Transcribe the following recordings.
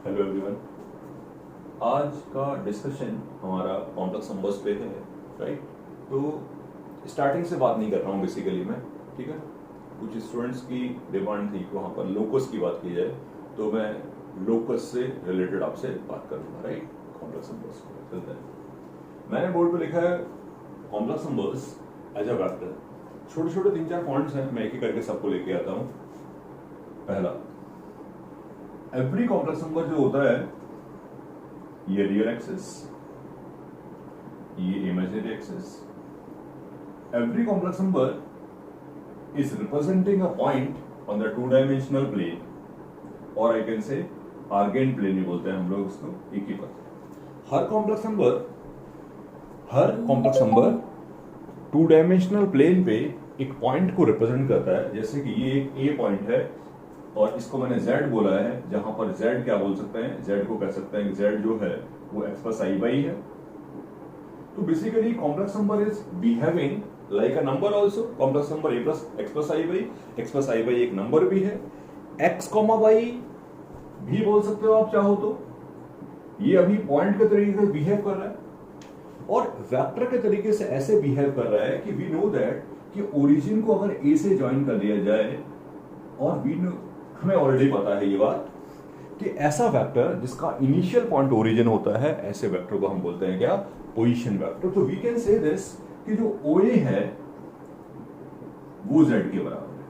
Hello everyone. आज का discussion हमारा कॉम्प्लेक्स नंबर्स पे है, राइट। तो स्टार्टिंग से बात नहीं कर रहा हूँ बेसिकली मैं, ठीक है। कुछ स्टूडेंट्स की डिमांड थी कि वहाँ पर लोकस की बात की जाए, तो मैं लोकस से रिलेटेड आपसे बात करूँगा, राइट। कॉम्प्लेक्स नंबर्स को चलते हैं। मैंने बोर्ड पे लिखा है complex numbers as a vector. छोटे छोटे 3-4 पॉइंट्स हैं, मैं एक एक करके सबको लेके आता हूँ। पहला, एवरी कॉम्प्लेक्स नंबर जो होता है, ये रियल एक्सिस, ये imaginary axis. Every complex number is representing a point on the two dimensional plane, और I can say Argand plane भी बोलते हैं हम लोग उसको, एक ही बात। हर कॉम्प्लेक्स नंबर 2-डायमेंशनल प्लेन पे एक पॉइंट को रिप्रेजेंट करता है। जैसे कि ये एक ए पॉइंट है और इसको मैंने z बोला है, जहां पर z क्या बोल सकते हैं, z को कह सकते हैं कि z जो है वो x प्लस आई बाई है। तो basically complex number is behaving like a number also. Complex number A plus x plus I by, x plus I by एक नंबर भी है, x कॉमा वाई भी बोल सकते हो आप चाहो तो। ये अभी पॉइंट के तरीके से बिहेव कर रहा है और वेक्टर के तरीके से ऐसे बिहेव कर रहा है कि वी नो दैट कि ओरिजिन को अगर ए से ज्वाइन कर लिया जाए, और वी नो, हमें ऑलरेडी पता है ये बात कि ऐसा वेक्टर जिसका इनिशियल पॉइंट ओरिजिन होता है, ऐसे वेक्टर को हम बोलते हैं क्या, पोजीशन वेक्टर। तो वी कैन से दिस कि जो OA है वो z के बराबर है,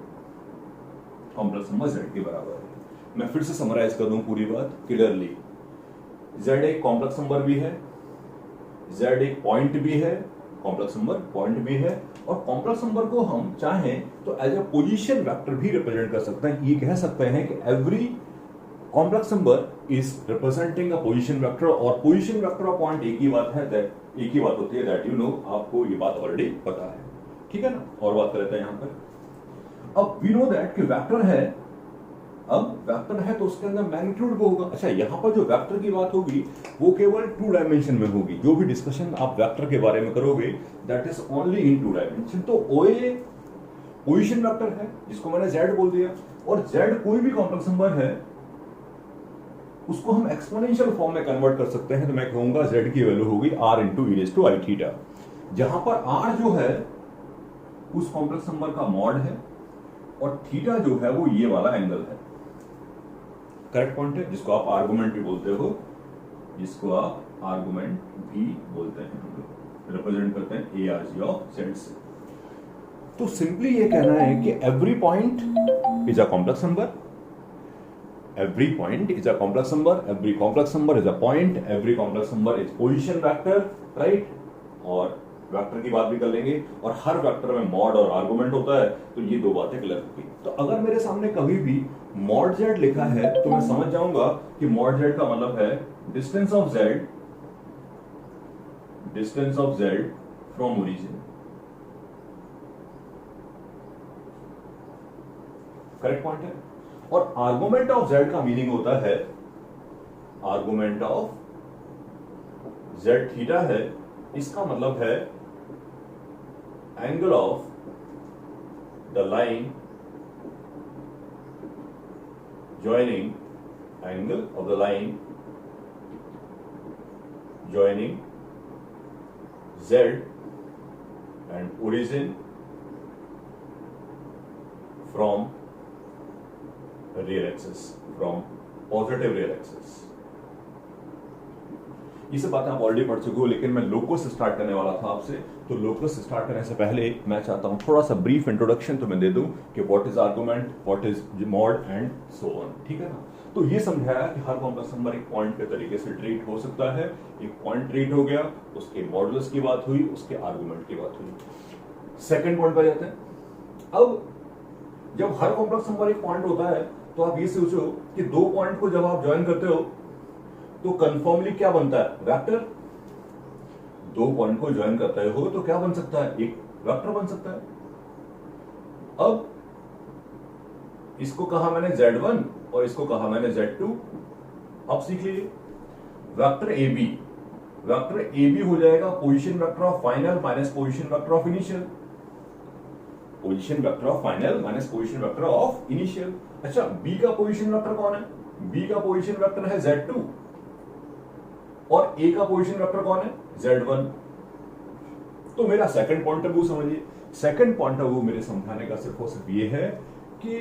कॉम्प्लेक्स नंबर z के बराबर है। मैं फिर से समराइज कर दूं पूरी बात क्लियरली। z एक कॉम्प्लेक्स नंबर भी है, z एक पॉइंट भी है, कॉम्प्लेक्स नंबर पॉइंट भी है, और कॉम्प्लेक्स नंबर को हम चाहें तो एज अ पोजीशन वेक्टर भी रिप्रेजेंट कर सकते हैं। ये कह सकते हैं कि every complex number is representing a position vector, और पोजीशन वेक्टर और पॉइंट एक ही बात है, एक ही बात होती है, दैट यू नो, आपको ये बात ऑलरेडी पता है, ठीक है ना। और बात करते हैं यहां पर। अब वी नो दैट कि वेक्टर है, अब वेक्टर है तो उसके अंदर मैग्नीट्यूड वो होगा। अच्छा, यहां पर जो वेक्टर की बात होगी वो केवल 2 डायमेंशन में होगी। जो भी डिस्कशन आप वेक्टर के बारे में करोगे that is only in 2 dimension. तो OA पोजीशन वेक्टर है जिसको मैंने z बोल दिया, और z कोई भी कॉम्प्लेक्स नंबर है उसको हम एक्सपोनेंशियल फॉर्म में कन्वर्ट कर सकते हैं। तो मैं कहूंगा z की वैल्यू होगी r into e raise to i theta, जहां पर r जो है उस कॉम्प्लेक्स नंबर का मॉड है और थीटा जो है वो ये वाला एंगल है। करेक्ट पॉइंट है, जिसको आप आर्गुमेंट भी बोलते हो, जिसको आप आर्गुमेंट भी बोलते हैं, हम लोग रिप्रेजेंट करते हैं A R G of Z से। तो सिंपली ये कहना है कि every point is a complex number, every point is a complex number, every complex number is a point, every complex number is position vector, right. और vector की बात भी कर लेंगे, और हर वेक्टर में मॉड और आर्गुमेंट होता है, तो ये दो बातें क्लियर होगी। तो अगर मेरे सामने कभी भी मॉड z लिखा है तो मैं समझ जाऊंगा कि मॉड z का मतलब है distance of z from origin. Correct point है। और आर्गुमेंट ऑफ z का मीनिंग होता है, आर्गुमेंट ऑफ z थीटा है, इसका मतलब है angle of the line joining, angle of the line joining z and origin from real axis, from positive real axis। ये सब बातें आप ऑलरेडी पढ़ चुके हो, लेकिन मैं लोकस स्टार्ट करने वाला था आपसे। तो लोकस स्टार्ट करने से पहले मैं चाहता हूं थोड़ा सा ब्रीफ इंट्रोडक्शन तो मैं दे दूं कि what is argument, what is mod and so on, ठीक है ना। तो ये समझाया कि हर कॉम्प्लेक्स नंबर एक पॉइंट के तरीके से ट्रीट हो सकता है। एक पॉइंट ट्रीट हो गया, उसके मॉडुलस की बात हुई, उसके आर्गुमेंट की बात हुई। सेकेंड पॉइंट पर जाते हैं। अब जब हर कॉम्प्लेक्स नंबर एक पॉइंट होता है तो आप ये सोचो कि दो पॉइंट को जब आप ज्वाइन करते हो तो कंफर्मली क्या बनता है, वेक्टर। दो पॉइंट को ज्वाइन करते हो तो क्या बन सकता है, एक वेक्टर बन सकता है। अब इसको कहा मैंने z1 और इसको कहा मैंने z2। अब सीख लीजिए, वेक्टर ए बी हो जाएगा position vector of final minus position vector of initial, position vector of final minus position vector of initial. अच्छा, बी का पोजीशन वेक्टर कौन है, बी का पोजीशन वेक्टर है Z2 और ए का पोजीशन वेक्टर कौन है Z1। तो मेरा सेकंड पॉइंट ऑफ व्यू समझिए, सेकंड पॉइंट ऑफ व्यू मेरे समझाने का सिर्फ और सिर्फ ये है कि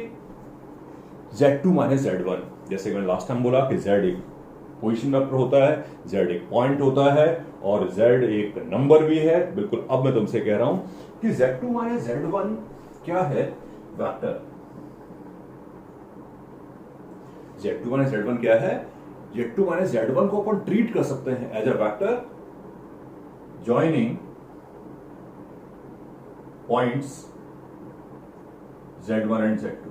Z2 माइनस Z1, जैसे मैंने लास्ट टाइम बोला कि Z एक पोजीशन वेक्टर होता है, Z एक पॉइंट होता है और Z एक नंबर भी है। बिल्कुल अब मैं तुमसे कह रहा हूं कि Z2 माइनस Z1 क्या है, वेक्टर। Z2 माइनस Z1 क्या है, Z2 माइनस Z1 को अपन ट्रीट कर सकते हैं as a vector joining points Z1 and Z2।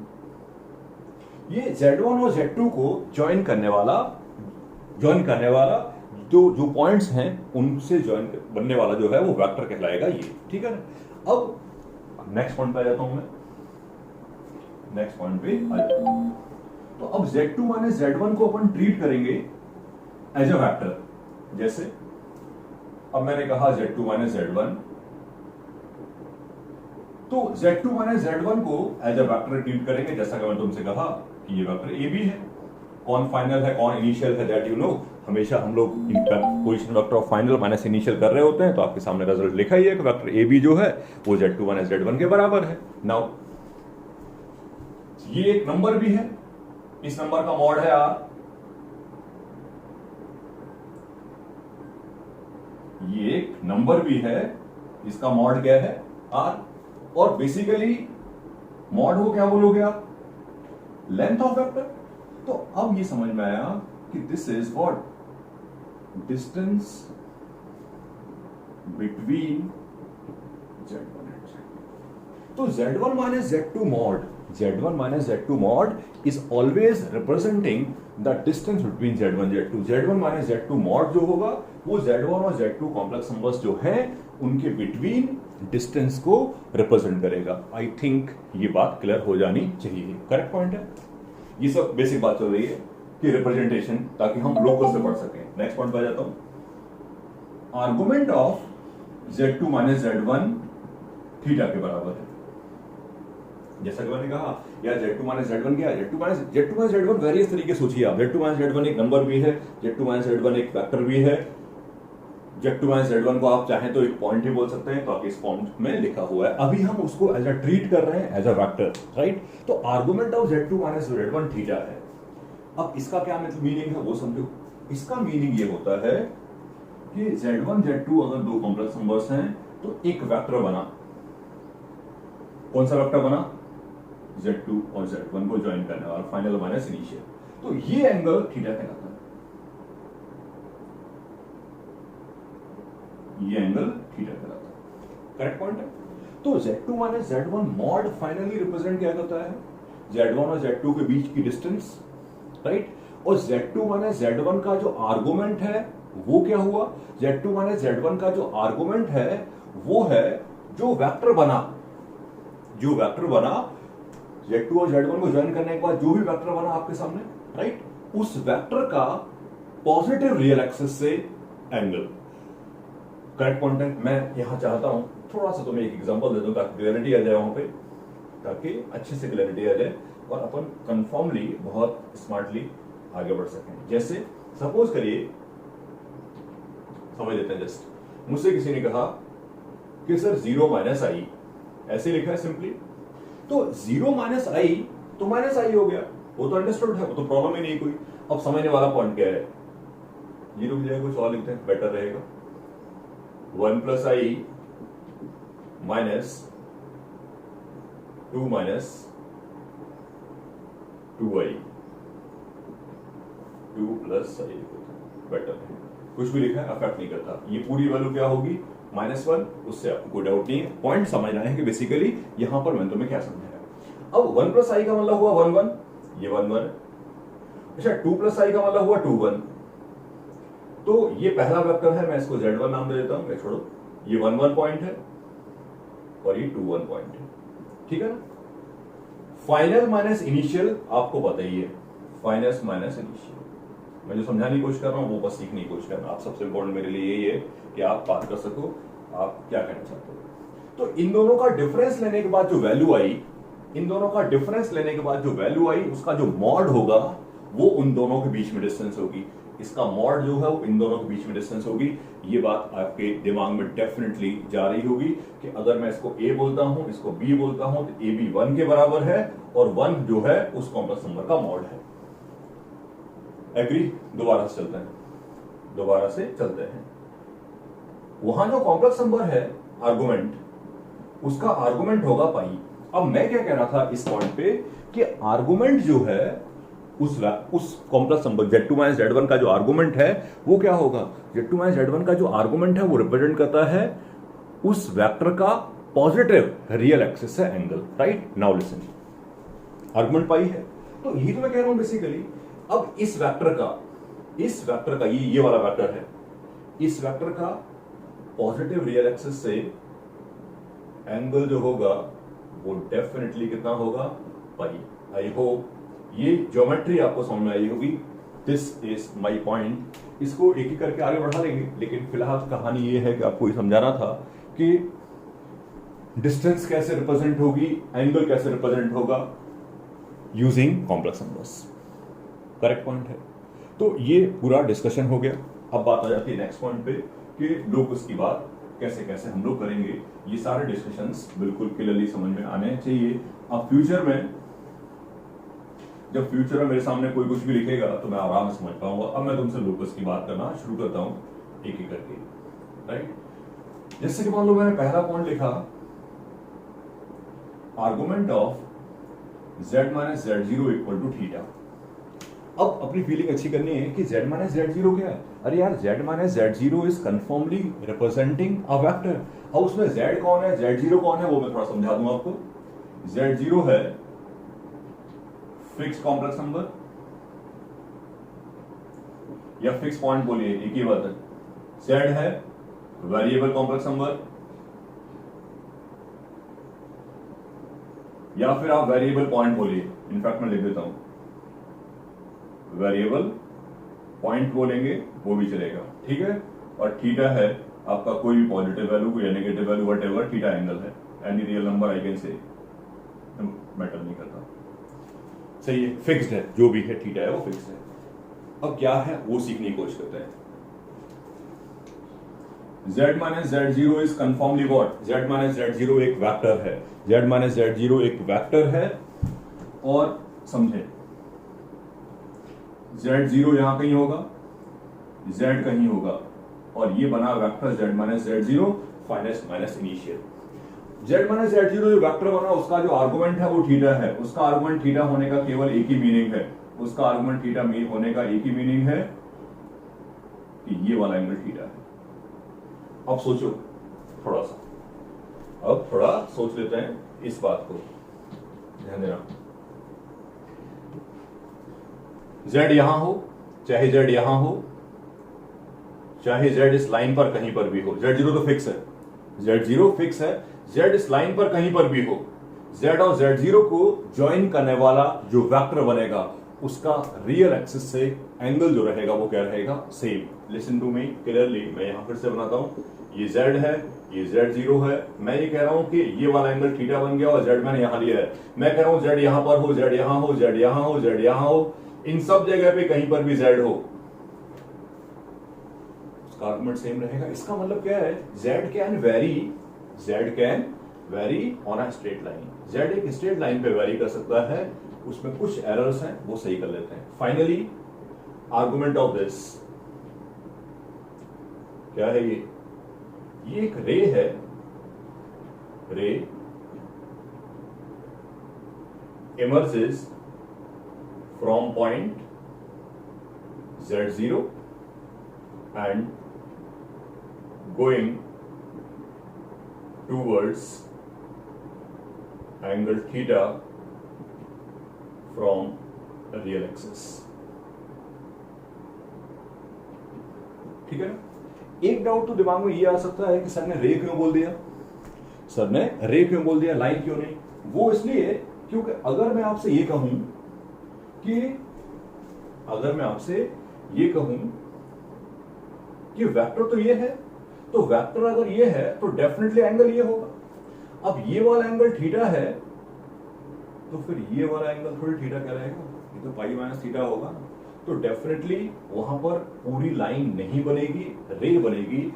ये Z1 और Z2 को ज्वाइन करने वाला जो पॉइंट्स हैं उनसे ज्वाइन बनने वाला जो है वो वेक्टर कहलाएगा ये, ठीक है ना। अब नेक्स्ट पॉइंट पे आ जाता हूं मैं, नेक्स्ट पॉइंट पे आ जाता हूं। तो अब Z2 माइनस Z1 को अपन ट्रीट करेंगे एज अ वेक्टर। जैसे अब मैंने कहा Z2 माइनस Z1, तो Z2 माइनस Z1 को एज अ वेक्टर ट्रीट करेंगे। जैसा कि मैंने तुमसे कहा कि ये वेक्टर ए बी है, कौन फाइनल है कौन इनिशियल है दैट यू नो। हमेशा हम लोग position vector of final minus initial कर रहे होते हैं, तो आपके सामने रिजल्ट लिखा ही है कि वेक्टर ए बी जो है वो Z2 माइनस Z1 के बराबर है। नाउ ये एक नंबर भी है, इस नंबर का मॉड है R, ये एक नंबर भी है, इसका मॉड क्या है R, और बेसिकली मॉड को क्या बोलोगे आप, लेंथ ऑफ वेक्टर। तो अब ये समझ में आया कि this is what, distance between Z1 and Z2। तो Z1 minus Z2 mod is always representing the distance between Z1 Z2। Z1 minus Z2 mod जो होगा वो Z1 और Z2 कॉम्प्लेक्स नंबर्स जो हैं उनके बिटवीन डिस्टेंस को रिप्रेजेंट करेगा। आई थिंक ये बात क्लियर हो जानी चाहिए, करेक्ट पॉइंट है। ये सब बेसिक बात चल रही है कि रिप्रेजेंटेशन, ताकि हम लोकल से पढ़ सकें। नेक्स्ट पॉइंट पे आ जाता हूं। Argument of Z2 minus Z1 theta के बराबर है। जैसा कि मैंने कहा यार Z2 माइनस Z1 क्या है, Z2 माइनस Z1 वेरियस तरीके सोचिए आप। Z2 माइनस Z1 एक नंबर भी है, Z2 माइनस Z1 एक वेक्टर भी है। Z2 माइनस Z1 को आप चाहें तो एक पॉइंट ही बोल सकते हैं, तो इस पॉइंट में लिखा हुआ है। अभी हम उसको एज अ ट्रीट कर रहे हैं एज अ वेक्टर, राइट। तो argument of Z2 minus Z1 theta है। अब इसका क्या मीनिंग है वो समझो। इसका मीनिंग ये होता है कि Z1 Z2 अगर दो कॉम्प्लेक्स नंबर्स हैं तो एक वेक्टर बना। कौन सा वेक्टर बना, Z2 और Z1 को ज्वाइन करने वाला, फाइनल माइनस इनिशियल। तो ये एंगल थीटा कहलाता है, ये एंगल थीटा कहलाता है, करेक्ट पॉइंट है। तो Z2 minus Z1 mod finally represent क्या करता है, Z1 और Z2 के बीच की डिस्टेंस, राइट। और Z2 माइनस Z1 का जो आर्गुमेंट है वो क्या हुआ, Z2 माइनस Z1 का जो आर्गुमेंट है वो है जो वेक्टर बना Z2 और Z1 को ज्वाइन करने के बाद जो भी वेक्टर बना आपके सामने, राइट, उस वेक्टर का पॉजिटिव रियल एक्सिस से एंगल, करेक्ट पॉइंट है। मैं यहां चाहता हूं थोड़ा सा तुम्हें एक एग्जांपल दे दूं ताकि क्लैरिटी आ जाए वहां पे, ताकि अच्छे से क्लैरिटी आ जाए और अपन कंफर्मली बहुत स्मार्टली आगे बढ़ सकें। जैसे सपोज करिए, समझ लेते हैं, जस्ट मुझसे किसी ने कहा कि सर 0 माइनस आई, ऐसे लिखा है सिंपली, तो 0 माइनस आई तो माइनस आई हो गया, वो तो अंडरस्टूड है, वो तो प्रॉब्लम ही नहीं कोई। अब समझने वाला पॉइंट क्या है, 0 की जगह कुछ और लिखते हैं, बेटर रहेगा। 1 प्लस आई माइनस 2 माइनस 2i, 2 प्लस आई, बेटर है। कुछ भी लिखा है अफेक्ट नहीं करता, ये पूरी वैल्यू क्या होगी -1, उससे आपको कोई डाउट नहीं है। पॉइंट समझना है कि बेसिकली यहां पर मैंने तुम्हें क्या समझाया। अब 1 प्लस आई का मतलब हुआ 1 1, ये 1 1। अच्छा, 2 प्लस आई का मतलब हुआ 2 1। तो ये पहला वेक्टर है, मैं इसको Z1 नाम दे देता हूं, छोड़ो, ये 1 1 पॉइंट है और ये 2 1 पॉइंट है, ठीक है ना। फाइनल माइनस इनिशियल आपको बताइए, फाइनल माइनस इनिशियल मैं जो समझाने की कोशिश कर रहा हूं वो बस सीखने की कोशिश करना। आप सबसे इंपॉर्टेंट मेरे लिए यही है कि आप बात कर सको आप क्या कहना चाहते हो। तो इन दोनों का डिफरेंस लेने के बाद जो वैल्यू आई, उसका जो मॉड होगा वो उन दोनों के बीच में डिस्टेंस होगी, इसका मॉड जो है वो इन दोनों के बीच में डिस्टेंस होगी। ये बात आपके दिमाग में डेफिनेटली जा रही होगी कि अगर मैं इसको ए बोलता हूं, इसको बी बोलता हूं, तो ए बी 1 के बराबर है और 1 जो है उस कॉम्प्लेक्स नंबर का मॉड है। एग्री? दोबारा से चलते हैं। वहां जो कॉम्प्लेक्स नंबर है आर्गुमेंट, उसका आर्गुमेंट होगा पाई। अब मैं क्या कह रहा था इस पॉइंट पे कि आर्गुमेंट जो है उस कॉम्प्लेक्स नंबर z2 - z1 का जो आर्गुमेंट है वो क्या होगा? z2 - z1 का जो आर्गुमेंट है वो रिप्रेजेंट करता है उस वेक्टर का पॉजिटिव रियल एक्सिस से angle. Right? Now listen, argument pi है तो यही तो मैं कह रहा हूं बेसिकली। अब इस वेक्टर का ये वाला वेक्टर है, इस वेक्टर का पॉजिटिव रियल एक्सिस से एंगल जो होगा वो डेफिनेटली कितना होगा? पाई। आई होप ये ज्योमेट्री आपको समझ में आई होगी। This is my point. इसको एक एक करके आगे बढ़ा लेंगे, लेकिन फिलहाल कहानी ये है कि आपको ये समझाना था कि डिस्टेंस कैसे रिप्रेजेंट होगी, एंगल कैसे रिप्रेजेंट होगा using complex numbers. Correct point है। तो ये पूरा डिस्कशन हो गया। अब बात आ जाती है नेक्स्ट पॉइंट पे कि लोकस की बात कैसे कैसे हम लोग करेंगे। ये सारे डिस्कशंस बिल्कुल क्लियरली समझ में आने चाहिए। अब फ्यूचर में मेरे सामने कोई कुछ भी लिखेगा तो मैं आराम से समझ पाऊंगा। अब मैं तुमसे लोकस की बात करना शुरू करता हूं एक एक करके। राइट? जैसे कि मान लो मैंने पहला पॉइंट लिखा, argument of z - z0 equal to theta. अब अपनी फीलिंग अच्छी करनी है कि z - z0 क्या है? अरे यार, z - z0 is confirmly representing a vector. अब उसमें z कौन है, z0 कौन है, वो मैं थोड़ा समझा दूं आपको। z0 है फिक्स कॉम्प्लेक्स नंबर या फिक्स पॉइंट, बोलिए एक ही बात है। z है वेरिएबल कॉम्प्लेक्स नंबर, या फिर आप वेरिएबल पॉइंट बोलिए। इनफैक्ट मैं लिख देता हूं, वेरिएबल पॉइंट बोलेंगे वो भी चलेगा। ठीक है? और थीटा है आपका कोई भी पॉजिटिव वैल्यू या negative value, whatever theta angle है। Any real number I can say, matter नहीं करता। सही है, फिक्स्ड है, जो भी है थीटा है वो फिक्स्ड है। अब क्या है वो सीखने की कोशिश करते हैं। z - z0 is confirmly what? z - z0 एक वेक्टर है। z - z0 एक वेक्टर है और समझे z0 यहां कहीं होगा, z कहीं होगा, और ये बना vector z - z0 finest minus initial. z - z0 जो वेक्टर बना उसका जो आर्गुमेंट है वो थीटा है। उसका आर्गुमेंट थीटा होने का केवल एक ही मीनिंग है, उसका आर्गुमेंट थीटा होने का एक ही मीनिंग है कि ये वाला एंगल थीटा है। अब सोचो थोड़ा सा, अब थोड़ा सोच लेते हैं इस बात को, ध्यान देना। z यहां हो, चाहे z यहां हो, चाहे z इस लाइन पर कहीं पर भी हो, z0 तो फिक्स है, z0 फिक्स है, z इस लाइन पर कहीं पर भी हो, z और z0 को ज्वाइन करने वाला जो वेक्टर बनेगा उसका रियल एक्सिस से एंगल जो रहेगा वो क्या रहेगा? Same. Listen to me clearly, मैं यहां फिर से बनाता हूं। ये z है, ये z0 है। मैं ये कह रहा हूं कि ये वाला एंगल थीटा बन गया और z मैंने यहां लिया है। मैं कह रहा हूं z यहां पर हो, z यहां हो, z यहां हो, z यहां हो, इन सब जगह पे कहीं पर भी z हो, उसका आर्गुमेंट सेम रहेगा। इसका मतलब क्या है? z can very on a straight line. z एक स्ट्रेट लाइन पे वेरी कर सकता है, उसमें कुछ एरर्स हैं वो सही कर लेते हैं। फाइनली आर्गुमेंट ऑफ दिस क्या है? ये एक रे है, रे emerges from point z0 and going towards angle theta from a real axis। ठीक है? एक डाउट तो दिमाग में ये आ सकता है कि सर ने रे क्यों बोल दिया, सर ने रे क्यों बोल दिया, लाइन क्यों नहीं? वो इसलिए क्योंकि अगर मैं आपसे ये कहूं कि वेक्टर तो ये है, तो वेक्टर अगर ये है तो डेफिनेटली एंगल ये होगा। अब ये वाला एंगल थीटा है तो फिर ये वाला एंगल थोड़ी थीटा क्या रहेगा? ये तो पाई माइनस थीटा होगा ना। तो डेफिनेटली वहां पर पूरी लाइन नहीं बनेगी, रे बनेगी।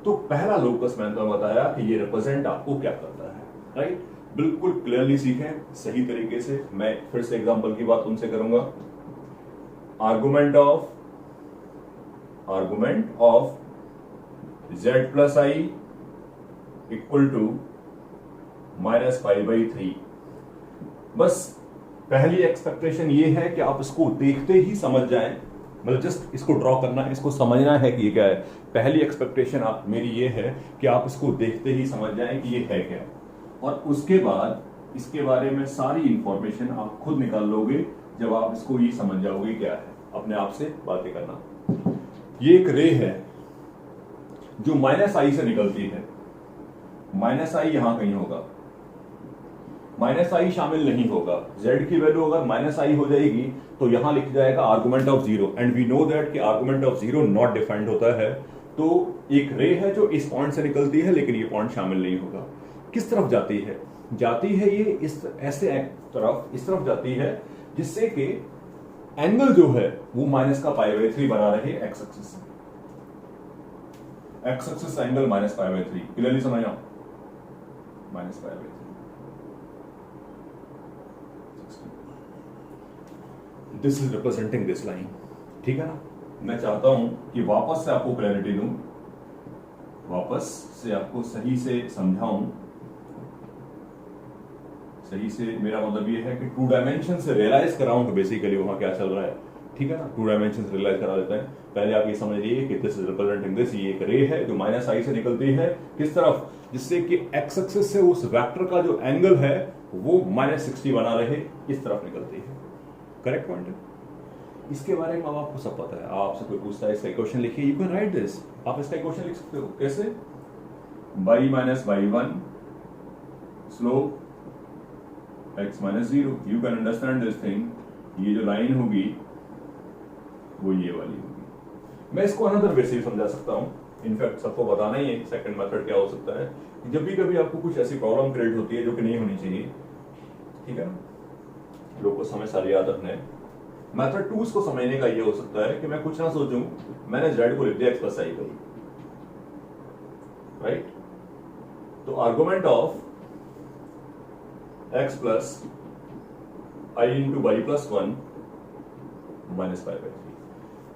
तो पहला लोकस मैंने तो बताया कि ये रिप्रेजेंट आपको क्या करता है, राइट। बिल्कुल क्लियरली सीखें सही तरीके से। मैं फिर से एग्जांपल की बात उनसे करूंगा। Argument of z plus i equal to -π/3। बस पहली एक्सपेक्टेशन ये है कि आप इसको देखते ही समझ जाएं, मतलब जस्ट इसको ड्रॉ करना है, इसको समझना है कि ये क्या है। पहली एक्सपेक्टेशन आप मेरी ये है कि आप इसको देखते ही समझ जाएं कि ये है क्या, और उसके बाद इसके बारे में सारी इंफॉर्मेशन आप खुद निकाल लोगे जब आप इसको ये समझ जाओगे क्या है। अपने आप से बातें करना। ये एक रे है जो -i से निकलती है। -i यहां कहीं होगा, -i शामिल नहीं होगा। z की वैल्यू अगर -i हो जाएगी तो यहां लिख जाएगा argument of 0, and we know that कि आर्गुमेंट ऑफ 0 नॉट डिफाइंड होता है। तो एक रे है जो इस पॉइंट से निकलती है, लेकिन ये पॉइंट शामिल नहीं होगा। किस तरफ जाती है? ये इस तरफ जाती है, जिससे कि एंगल जो है वो -π/3 बना रहे एक्स एक्सिस एंगल -π/3। क्लियरली समझ आओ, -π/3। This is representing this line, ठीक है ना। मैं चाहता हूं कि वापस से आपको क्लैरिटी दूं, वापस से आपको सही से समझाऊं। सही से मेरा मतलब ये है कि 2 डायमेंशन से रियलाइज कराऊं कि बेसिकली वहां क्या चल रहा है, ठीक है ना। 2 डायमेंशन से रियलाइज करा देते हैं। पहले आप ये समझ लीजिए कि दिस इज रिप्रेजेंटिंग दिस। ये एक रे है जो -i से निकलती है, किस तरफ? जिससे कि एक्स एक्सिस से उस वेक्टर का जो एंगल है वो -60 बना रहे, इस तरफ निकलती है। करेक्ट पॉइंट है। इसके बारे में अब आपको सब पता है। आपसे कोई पूछता है इसका इक्वेशन लिखिए, यू कैन राइट दिस। आप इसका इक्वेशन लिख सकते हो। कैसे? y-y1 slope x -0। You can understand this thing. ये जो लाइन होगी वो ये वाली होगी। मैं इसको अनदर वे से भी समझा सकता हूं। इनफैक्ट सबको बताना ही है सेकंड मेथड क्या हो सकता है। जब भी कभी आपको कुछ ऐसी प्रॉब्लम क्रिएट होती है जो कि नहीं होनी चाहिए, ठीक है ना, लोग को समय सारी याद रखना है। मेथड 2 को समझने का ये हो सकता है कि मैं कुछ ना सोचूं, मैंने z को लिख दिया x प्लस आई भाई, राइट। तो argument of x plus i into y plus 1 -π/3।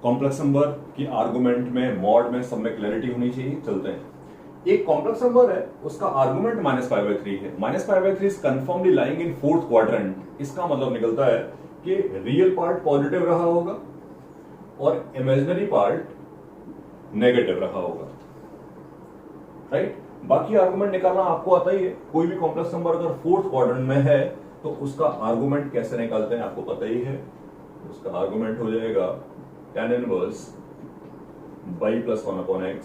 Complex number की आर्गुमेंट में, मॉड में, सब में क्लैरिटी होनी चाहिए। चलते हैं। एक कॉम्प्लेक्स नंबर है, उसका आर्गुमेंट -π/3 है। -π/3 is confirmly lying in 4th quadrant. इसका मतलब निकलता है कि रियल पार्ट पॉजिटिव रहा होगा और इमेजिनरी पार्ट नेगेटिव रहा होगा, राइट। बाकी आर्गुमेंट निकालना आपको आता ही है। कोई भी कॉम्प्लेक्स नंबर अगर 4th क्वाड्रेंट में है तो उसका आर्गुमेंट कैसे निकालते हैं आपको पता ही है। उसका आर्गुमेंट हो जाएगा tan inverse y plus 1/x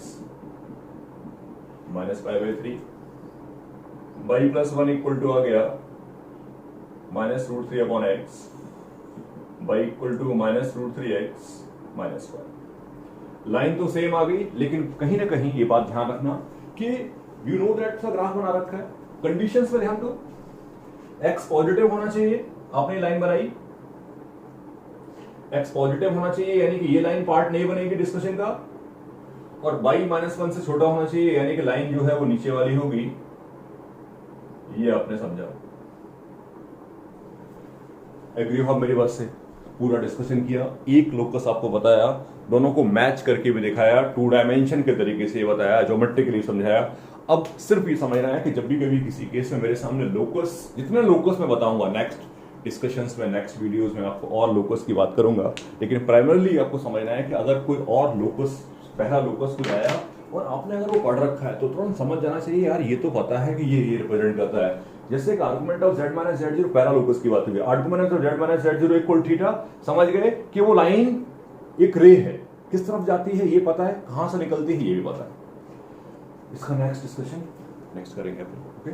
-π/3। y plus 1 equal to आ गया -√3/x, y equal to -√3x -1। Line तो सेम आ गई, लेकिन कहीं ना कहीं ये बात ध्यान रखना कि यू नो दैट सा ग्राफ बना रखा है। कंडीशंस पे ध्यान दो। x पॉजिटिव होना चाहिए, आपने लाइन बनाई, x पॉजिटिव होना चाहिए, यानी कि ये लाइन पार्ट नहीं बनेगी डिस्कशन का, और y -1 से छोटा होना चाहिए, यानी कि लाइन जो है वो नीचे वाली होगी। ये आपने समझा। एग्री हो मेरी बात से? पूरा डिस्कशन किया, एक लोकस आपको बताया, दोनों को मैच करके भी दिखाया, 2 डायमेंशन के तरीके से बताया, ज्योमेट्रिकली समझाया। अब सिर्फ ये समझना है कि जब भी कभी किसी केस में मेरे सामने लोकस, जितने लोकस मैं बताऊंगा नेक्स्ट डिस्कशंस में, नेक्स्ट वीडियोस में आपको और लोकस की बात करूंगा, लेकिन प्राइमरली आपको समझना है कि अगर कोई और लोकस, पहला लोकस कुछ आया और आपने अगर वो पढ़ रखा है तो तुरंत समझ जाना चाहिए यार ये तो पता है कि ये रिप्रेजेंट करता है। जैसे कि आर्गुमेंट ऑफ z - z0 पहला लोकस की बात हुई, argument of z - z0 equal theta, समझ गए कि वो लाइन एक रे है, किस तरफ जाती है ये पता है, कहां से निकलती है ये भी पता है। इसका नेक्स्ट डिस्कशन नेक्स्ट करेंगे, ओके।